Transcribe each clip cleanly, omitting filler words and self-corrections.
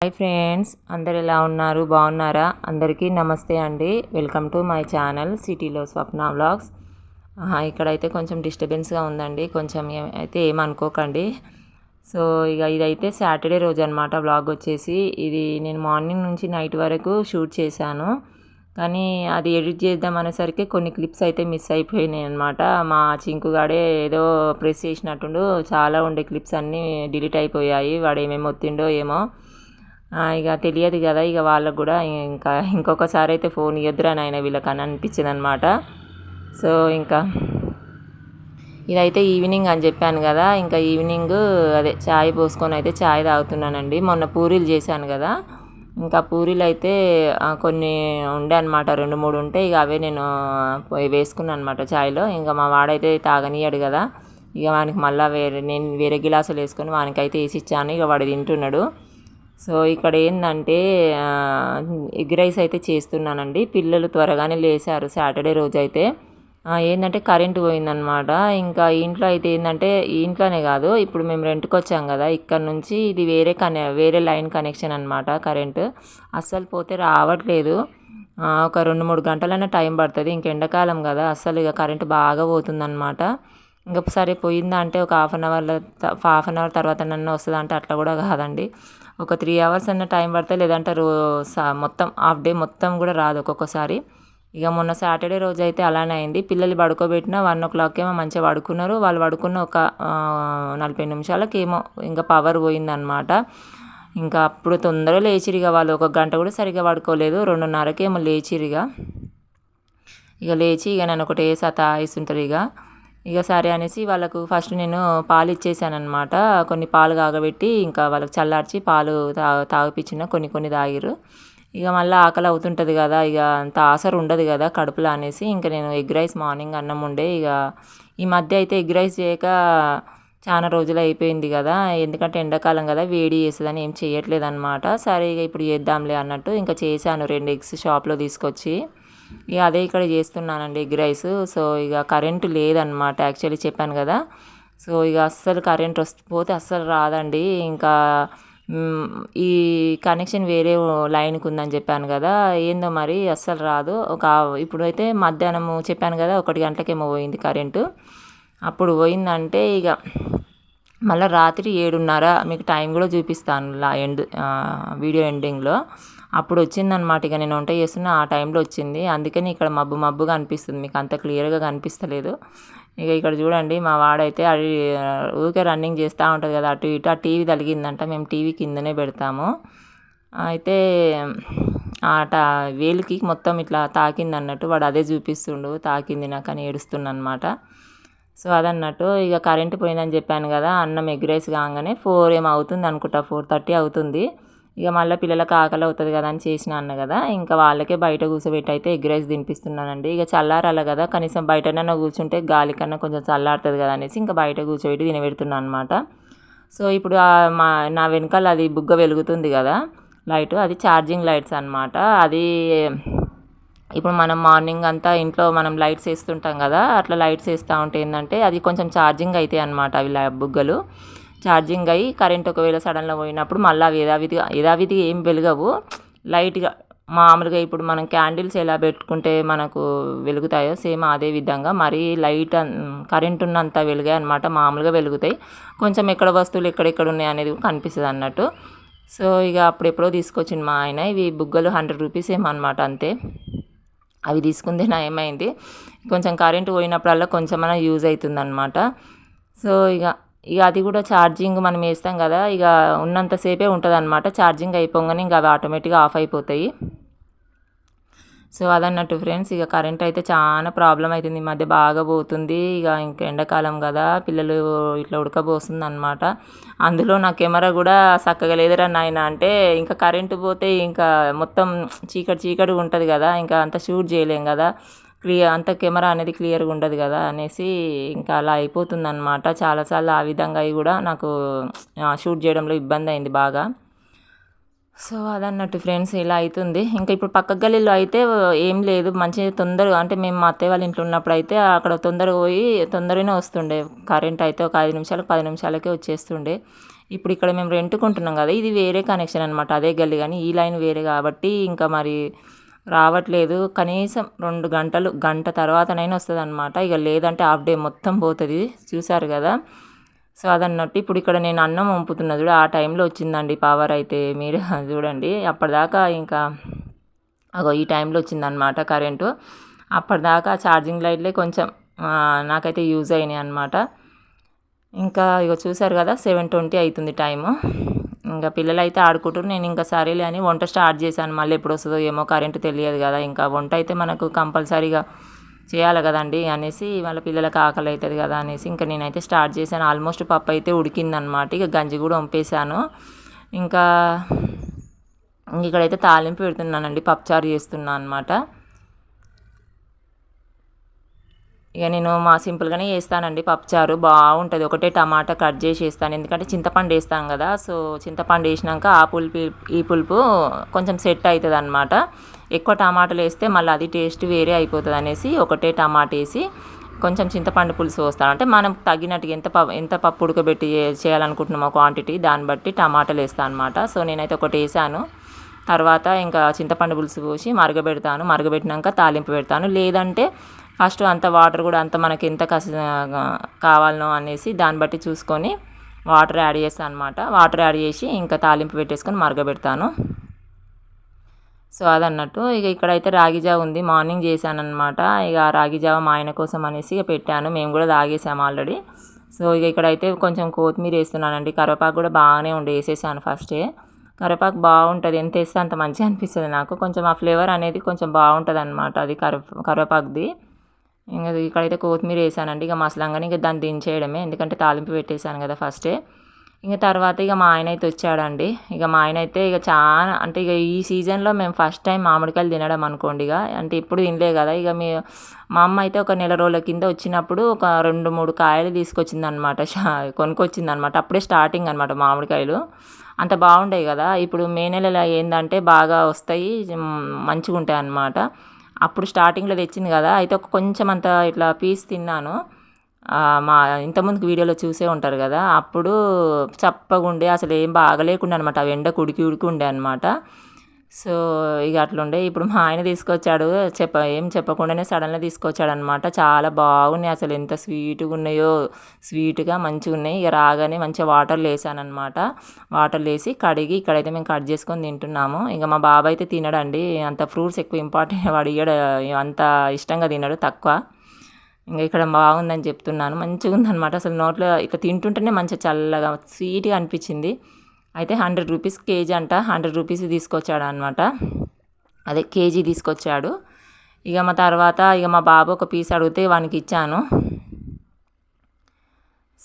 Hi friends, అందరు ఎలా ఉన్నారు? బాగున్నారా? అందరికీ నమస్తే అండి. వెల్కమ్ టు మై ఛానల్ సిటీలో స్వప్న వ్లాగ్స్. ఇక్కడైతే కొంచెం డిస్టర్బెన్స్గా ఉందండి, కొంచెం అయితే ఏమనుకోకండి. సో ఇదైతే సాటర్డే రోజు అనమాట. వ్లాగ్ వచ్చేసి ఇది నేను మార్నింగ్ నుంచి నైట్ వరకు షూట్ చేశాను, కానీ అది ఎడిట్ చేద్దాం అనేసరికి కొన్ని క్లిప్స్ అయితే మిస్ అయిపోయినాయి అనమాట. మా చింకుగాడే ఏదో ప్రెస్ చేసినట్టుండు, చాలా ఉండే క్లిప్స్ అన్నీ డిలీట్ అయిపోయాయి. వాడు ఏమేమి ఒత్తిండో ఏమో, ఇక తెలియదు కదా. ఇక వాళ్ళకు కూడా ఇంకొకసారి అయితే ఫోన్ ఇవ్వద్దురా నాయన వీళ్ళకని అనిపించింది అనమాట. సో ఇంకా ఇదైతే ఈవినింగ్ అని చెప్పాను కదా, ఇంకా ఈవినింగ్ అదే చాయ్ పోసుకొని అయితే చాయ్ తాగుతున్నానండి. మొన్న పూరీలు చేశాను కదా, ఇంకా పూరీలు అయితే కొన్ని ఉండే అనమాట, 2-3 ఉంటే ఇక అవే నేను వేసుకున్నాను అనమాట చాయ్లో. ఇంకా మా వాడైతే తాగనియాడు కదా, ఇక వానికి మళ్ళీ నేను వేరే గిలాసులు వేసుకొని వానికైతే వేసి ఇచ్చాను. ఇక వాడు తింటున్నాడు. సో ఇక్కడ ఏంటంటే ఎగ్ రైస్ అయితే చేస్తున్నానండి. పిల్లలు త్వరగానే లేచారు సాటర్డే రోజు అయితే. ఏంటంటే కరెంటు పోయిందనమాట. ఇంకా ఇంట్లో అయితే ఏంటంటే, ఈ ఇంట్లోనే కాదు, ఇప్పుడు మేము రెంట్కి వచ్చాం కదా, ఇక్కడ నుంచి ఇది వేరే లైన్ కనెక్షన్ అనమాట. కరెంటు అస్సలు పోతే రావట్లేదు. ఒక 2-3 గంటలైనా టైం పడుతుంది. ఇంక ఎండాకాలం కదా, అస్సలు ఇక కరెంటు బాగా పోతుందన్నమాట. ఇంకా సరే పోయిందా అంటే ఒక హాఫ్ అన్ అవర్ తర్వాత నన్ను వస్తుందా అంటే అట్లా కూడా కాదండి. ఒక 3 అవర్స్ అన్న టైం పడితే, లేదంటే మొత్తం హాఫ్ డే మొత్తం కూడా రాదు ఒక్కొక్కసారి. ఇక మొన్న సాటర్డే రోజు అయితే అలానే అయింది. పిల్లలు పడుకోబెట్టిన 1 o'clock ఏమో మంచిగా పడుకున్నారు. వాళ్ళు పడుకున్న ఒక 40 నిమిషాలకి ఏమో ఇంకా పవర్ పోయిందనమాట. ఇంకా అప్పుడు తొందరగా లేచిరిగా వాళ్ళు. 1 గంట కూడా సరిగ్గా పడుకోలేదు. 2:30కి ఏమో లేచిరిగా. ఇక లేచి ఇక నన్ను ఒకటే సతాయిస్తుంటారు. ఇక సరే అనేసి వాళ్ళకు ఫస్ట్ నేను పాలు ఇచ్చేసాను అనమాట. కొన్ని పాలు కాగబెట్టి ఇంకా వాళ్ళకి చల్లార్చి పాలు తాగిపించిన, కొన్ని తాగిరు. ఇక మళ్ళీ ఆకలి అవుతుంటుంది కదా, ఇక అంత ఆసరు ఉండదు కదా కడుపులో అనేసి ఇంకా నేను ఎగ్ రైస్ మార్నింగ్ అన్నం ఉండే. ఇక ఈ మధ్య అయితే ఎగ్ రైస్ చేయక చాలా రోజులు అయిపోయింది కదా, ఎందుకంటే ఎండాకాలం కదా, వేడి చేస్తుందని ఏం చేయట్లేదు అనమాట. సరే ఇక ఇప్పుడు చేద్దాంలే అన్నట్టు ఇంకా చేశాను 2 eggs షాప్లో తీసుకొచ్చి. ఇక అదే ఇక్కడ చేస్తున్నానండి ఎగ్ రైస్. సో ఇక కరెంటు లేదనమాట, యాక్చువల్లీ చెప్పాను కదా. సో ఇక అస్సలు కరెంట్ పోతే అస్సలు రాదండి. ఇంకా ఈ కనెక్షన్ వేరే లైన్కి ఉందని చెప్పాను కదా, ఏందో మరి అస్సలు రాదు. ఇప్పుడు అయితే మధ్యాహ్నం చెప్పాను కదా, 1 గంటకేమో పోయింది కరెంటు. అప్పుడు పోయిందంటే ఇక మళ్ళీ రాత్రి 7:30, మీకు టైం కూడా చూపిస్తాను వీడియో ఎండింగ్లో. అప్పుడు వచ్చిందనమాట. ఇక నేను వంట చేస్తున్న ఆ టైంలో వచ్చింది. అందుకని ఇక్కడ మబ్బుగా అనిపిస్తుంది, మీకు అంత క్లియర్గా కనిపిస్తలేదు. ఇక ఇక్కడ చూడండి, మా వాడైతే అది ఊరికే రన్నింగ్ చేస్తూ ఉంటుంది కదా అటు ఇటు. ఆ టీవీ తలిగిందంట. మేము టీవీ కిందనే పెడతాము. అయితే వేలికి మొత్తం ఇట్లా తాకింది అన్నట్టు వాడు అదే చూపిస్తుండు, తాకింది నాకు అని ఏడుస్తుండనమాట. సో అదన్నట్టు ఇక కరెంటు పోయిందని చెప్పాను కదా, అన్నం ఎగ్ రైస్ కాగానే 4 ఏమో అవుతుంది అనుకుంటా, 4:30 అవుతుంది. ఇక మళ్ళీ పిల్లలకు ఆకలి అవుతుంది కదా అని చేసిన అన్న కదా, ఇంకా వాళ్ళకే బయట కూర్చోబెట్టి అయితే ఎగ్ రైస్ తినిపిస్తున్నానండి. ఇక చల్లారాలి కదా, కనీసం బయటనన్నా కూర్చుంటే గాలి కన్నా కొంచెం చల్లారుతుంది కదా అనేసి ఇంకా బయట కూర్చోబెట్టి తినబెడుతున్నాను అనమాట. సో ఇప్పుడు నా వెనకాల అది బుగ్గ వెలుగుతుంది కదా లైట్, అది ఛార్జింగ్ లైట్స్ అనమాట. అది ఇప్పుడు మనం మార్నింగ్ అంతా ఇంట్లో మనం లైట్స్ వేస్తుంటాం కదా, అట్లా లైట్స్ వేస్తూ ఉంటే ఏంటంటే అది కొంచెం ఛార్జింగ్ అవుతాయి అనమాట. అవి బుగ్గలు ఛార్జింగ్ అయ్యి కరెంట్ ఒకవేళ సడన్గా పోయినప్పుడు మళ్ళీ అవి యథావిధిగా ఏం వెలగవు, లైట్గా మామూలుగా ఇప్పుడు మనం క్యాండిల్స్ ఎలా పెట్టుకుంటే మనకు వెలుగుతాయో సేమ్ అదే విధంగా మరి లైట్ కరెంట్ ఉన్నంత వెలుగాయి అనమాట. మామూలుగా వెలుగుతాయి, కొంచెం ఎక్కడ వస్తువులు ఎక్కడెక్కడ ఉన్నాయి అనేది కనిపిస్తుంది అన్నట్టు. సో ఇక అప్పుడెప్పుడో తీసుకొచ్చింది మా ఆయన. ఇవి బుగ్గలు 100 రూపీస్ ఏమన్నమాట, అంతే. అవి తీసుకుందే ఏమైంది, కొంచెం కరెంటు పోయినప్పుడల్లా కొంచెమైనా యూజ్ అవుతుంది అనమాట. సో ఇక అది కూడా ఛార్జింగ్ మనం వేస్తాం కదా, ఇక ఉన్నంతసేపే ఉంటుంది అనమాట. ఛార్జింగ్ అయిపోగానే ఇంకా అవి ఆటోమేటిక్గా ఆఫ్ అయిపోతాయి. సో అదన్నట్టు ఫ్రెండ్స్, ఇక కరెంట్ అయితే చాలా ప్రాబ్లం అవుతుంది ఈ మధ్య, బాగా పోతుంది. ఇంకా ఎండాకాలం కదా, పిల్లలు ఇట్లా ఉడకబోస్తుంది అనమాట. అందులో నా కెమెరా కూడా చక్కగా లేదురా నాయన అంటే, ఇంకా కరెంటు పోతే ఇంకా మొత్తం చీకటి ఉంటుంది కదా, ఇంకా అంత షూట్ చేయలేం కదా, అంత కెమెరా అనేది క్లియర్గా ఉండదు కదా అనేసి ఇంకా అలా అయిపోతుంది అనమాట. చాలాసార్లు ఆ విధంగా అవి కూడా నాకు షూట్ చేయడంలో ఇబ్బంది అయింది బాగా. సో అదన్నట్టు ఫ్రెండ్స్, ఇలా అవుతుంది. ఇంకా ఇప్పుడు పక్క గల్లీలో అయితే ఏం లేదు, మంచిగా తొందరగా, అంటే మేము మా అత్తయ్య వాళ్ళ ఇంట్లో ఉన్నప్పుడు అయితే అక్కడ తొందరగా పోయి తొందరగానే వస్తుండే కరెంట్ అయితే. ఒక 5 నిమిషాలు 10 నిమిషాలకే వచ్చేస్తుండే. ఇప్పుడు ఇక్కడ మేము రెంట్కుంటున్నాం కదా, ఇది వేరే కనెక్షన్ అనమాట, అదే గల్లీ, కానీ ఈ లైన్ వేరే కాబట్టి ఇంకా మరి రావట్లేదు. కనీసం 2 గంటలు, గంట తర్వాతనైనా వస్తుంది అనమాట. ఇక లేదంటే హాఫ్ డే మొత్తం పోతుంది, చూసారు కదా. సో అదన్నట్టు ఇప్పుడు ఇక్కడ నేను అన్నం వంపుతున్నా చూడ, ఆ టైంలో వచ్చిందండి పవర్ అయితే, మీరు చూడండి. అప్పటిదాకా ఇంకా అగో ఈ టైంలో వచ్చిందనమాట కరెంటు. అప్పటిదాకా ఛార్జింగ్ లైట్లే కొంచెం నాకైతే యూజ్ అయినాయి అనమాట. ఇంకా ఇక చూసారు కదా 7:20 అవుతుంది టైము. ఇంకా పిల్లలు అయితే ఆడుకుంటారు, నేను ఇంకా సరేలే అని వంట స్టార్ట్ చేశాను. మళ్ళీ ఎప్పుడు వస్తుందో ఏమో, కరెంటు తెలియదు కదా, ఇంకా వంట అయితే మనకు కంపల్సరీగా చేయాలి కదండి అనేసి, వాళ్ళ పిల్లలకు ఆకలి అవుతుంది కదా అనేసి ఇంకా నేనైతే స్టార్ట్ చేశాను. ఆల్మోస్ట్ పప్పు అయితే ఉడికిందనమాట. ఇక గంజి కూడా వంపేశాను. ఇంకా ఇక్కడైతే తాలింపు పెడుతున్నానండి, పప్పుచారు చేస్తున్నాను అనమాట. ఇక నేను సింపుల్గానే చేస్తానండి పప్పుచారు, బాగుంటుంది. ఒకటే టమాటా కట్ చేసి వేస్తాను, ఎందుకంటే చింతపండు వేస్తాను కదా. సో చింతపండు వేసినాక ఆ పులుపు ఈ పులుపు కొంచెం సెట్ అవుతుంది అనమాట. ఎక్కువ టమాటాలు వేస్తే మళ్ళీ అది టేస్ట్ వేరే అయిపోతుంది అనేసి ఒకటే టమాటా వేసి కొంచెం చింతపండు పులుసు పోస్తాను. అంటే మనం తగినట్టుగా ఎంత పప్పు ఉడకబెట్టి చేయాలనుకుంటున్నామో క్వాంటిటీ, దాన్ని బట్టి టమాటాలు వేస్తాను అనమాట. సో నేనైతే ఒకటి వేసాను. తర్వాత ఇంకా చింతపండు పులుసు పోసి మరగబెడతాను, మరగబెట్టినాక తాలింపు పెడతాను. లేదంటే ఫస్ట్ అంత వాటర్ కూడా అంత మనకి ఎంత కావాలనో అనేసి దాన్ని బట్టి చూసుకొని వాటర్ యాడ్ చేస్తాను అనమాట. వాటర్ యాడ్ చేసి ఇంకా తాలింపు పెట్టేసుకొని మరగబెడతాను. సో అదన్నట్టు ఇక ఇక్కడైతే రాగి జావ ఉంది, మార్నింగ్ చేశాను అనమాట. ఇక రాగి జావ మా ఆయన కోసం అనేసి ఇక పెట్టాను, మేము కూడా తాగేసాము ఆల్రెడీ. సో ఇక ఇక్కడైతే కొంచెం కొత్తిమీర వేస్తున్నానండి, కరివేపాకు కూడా బాగానే ఉండి వేసేసాను ఫస్టే. కరివేపాకు బాగుంటుంది, ఎంత వేస్తే అంత మంచిగా అనిపిస్తుంది నాకు. కొంచెం ఆ ఫ్లేవర్ అనేది కొంచెం బాగుంటుంది అనమాట, అది కరివేపాకుది. ఇంకా ఇక్కడైతే కొత్తిమీర వేసానండి. ఇక మసలంగానే ఇక దాన్ని దించేయడమే, ఎందుకంటే తాలింపు పెట్టేశాను కదా ఫస్టే. ఇంకా తర్వాత ఇక మా ఆయన అయితే వచ్చాడండి. ఇక మా ఆయన అయితే ఇక చాలా, అంటే ఇక ఈ సీజన్లో మేము ఫస్ట్ టైం మామిడికాయలు తినడం అనుకోండి. ఇక అంటే ఇప్పుడు తినలే కదా. ఇక మా అమ్మ అయితే ఒక నెల రోజుల కింద వచ్చినప్పుడు ఒక 2-3 కాయలు తీసుకొచ్చింది అనమాట, కొనుక్కొచ్చింది అనమాట. అప్పుడే స్టార్టింగ్ అనమాట మామిడికాయలు, అంత బాగుంటాయి కదా. ఇప్పుడు మే నెలలో ఏంటంటే బాగా వస్తాయి, మంచిగా ఉంటాయి అన్నమాట. అప్పుడు స్టార్టింగ్లో తెచ్చింది కదా, అయితే కొంచెం అంత ఇట్లా పీస్ తిన్నాను. మా ఇంతకుముందుకు వీడియోలో చూసే ఉంటారు కదా, అప్పుడు చప్పగుండే, అసలు ఏం బాగలేకుండా అనమాట, అవి ఎండకు ఉడికి ఉండే అనమాట. సో ఇక అట్లుండే. ఇప్పుడు మా ఆయన తీసుకొచ్చాడు, ఏం చెప్పకుండానే సడన్గా తీసుకొచ్చాడు అనమాట. చాలా బాగున్నాయి, అసలు ఎంత స్వీట్గా ఉన్నాయో, స్వీట్గా మంచిగా ఉన్నాయి. ఇక రాగానే మంచిగా వాటర్లో వేసానమాట. వాటర్లో వేసి కడిగి ఇక్కడైతే మేము కట్ చేసుకొని తింటున్నాము. ఇక మా బాబాయ్ అయితే తినడండి, అంత ఫ్రూట్స్ ఎక్కువ ఇంపార్టెంట్ వాడు ఇయ్యడు, అంత ఇష్టంగా తినడు, తక్కువ. ఇంకా ఇక్కడ బాగుందని చెప్తున్నాను, మంచిగా ఉందన్నమాట. అసలు నోట్లో ఇట్లా తింటుంటేనే మంచిగా చల్లగా స్వీట్గా అనిపించింది. అయితే 100 రూపీస్ కేజీ అంట, 100 రూపీస్ తీసుకొచ్చాడు అనమాట, అదే కేజీ తీసుకొచ్చాడు. ఇక మా తర్వాత ఇక మా బాబు ఒక పీస్ అడిగితే వానికి ఇచ్చాను.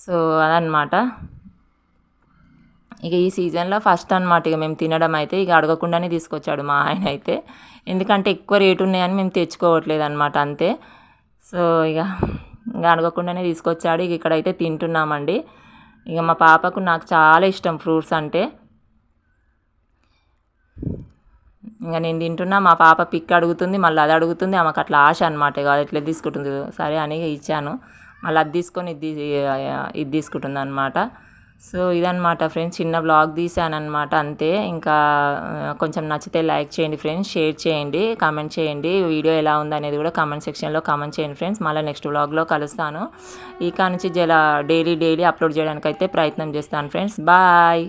సో అదనమాట. ఇక ఈ సీజన్లో ఫస్ట్ అనమాట ఇక మేము తినడం అయితే, ఇక అడగకుండానే తీసుకొచ్చాడు మా ఆయన అయితే, ఎందుకంటే ఎక్కువ రేటు ఉన్నాయని మేము తెచ్చుకోవట్లేదు అనమాట, అంతే. సో ఇక అడగకుండానే తీసుకొచ్చాడు. ఇక ఇక్కడైతే తింటున్నామండి. ఇక మా పాపకు నాకు చాలా ఇష్టం ఫ్రూట్స్ అంటే. ఇంకా నేను తింటున్నా, మా పాప పిక్ అడుగుతుంది, మళ్ళీ అది అడుగుతుంది, ఆమెకు అట్లా ఆశ అనమాట. ఇక అది ఎట్లా తీసుకుంటుంది, సరే అని ఇచ్చాను. మళ్ళీ అది తీసుకొని ఇది తీసుకుంటుంది అనమాట. సో ఇదనమాట ఫ్రెండ్స్, చిన్న బ్లాగ్ తీసానమాట, అంతే. ఇంకా కొంచెం నచ్చితే లైక్ చేయండి ఫ్రెండ్స్, షేర్ చేయండి, కామెంట్ చేయండి. వీడియో ఎలా ఉంది అనేది కూడా కామెంట్ సెక్షన్లో కామెంట్ చేయండి ఫ్రెండ్స్. మళ్ళీ నెక్స్ట్ బ్లాగ్లో కలుస్తాను. ఇక నుంచి డైలీ అప్లోడ్ చేయడానికి అయితే ప్రయత్నం చేస్తాను ఫ్రెండ్స్. బాయ్.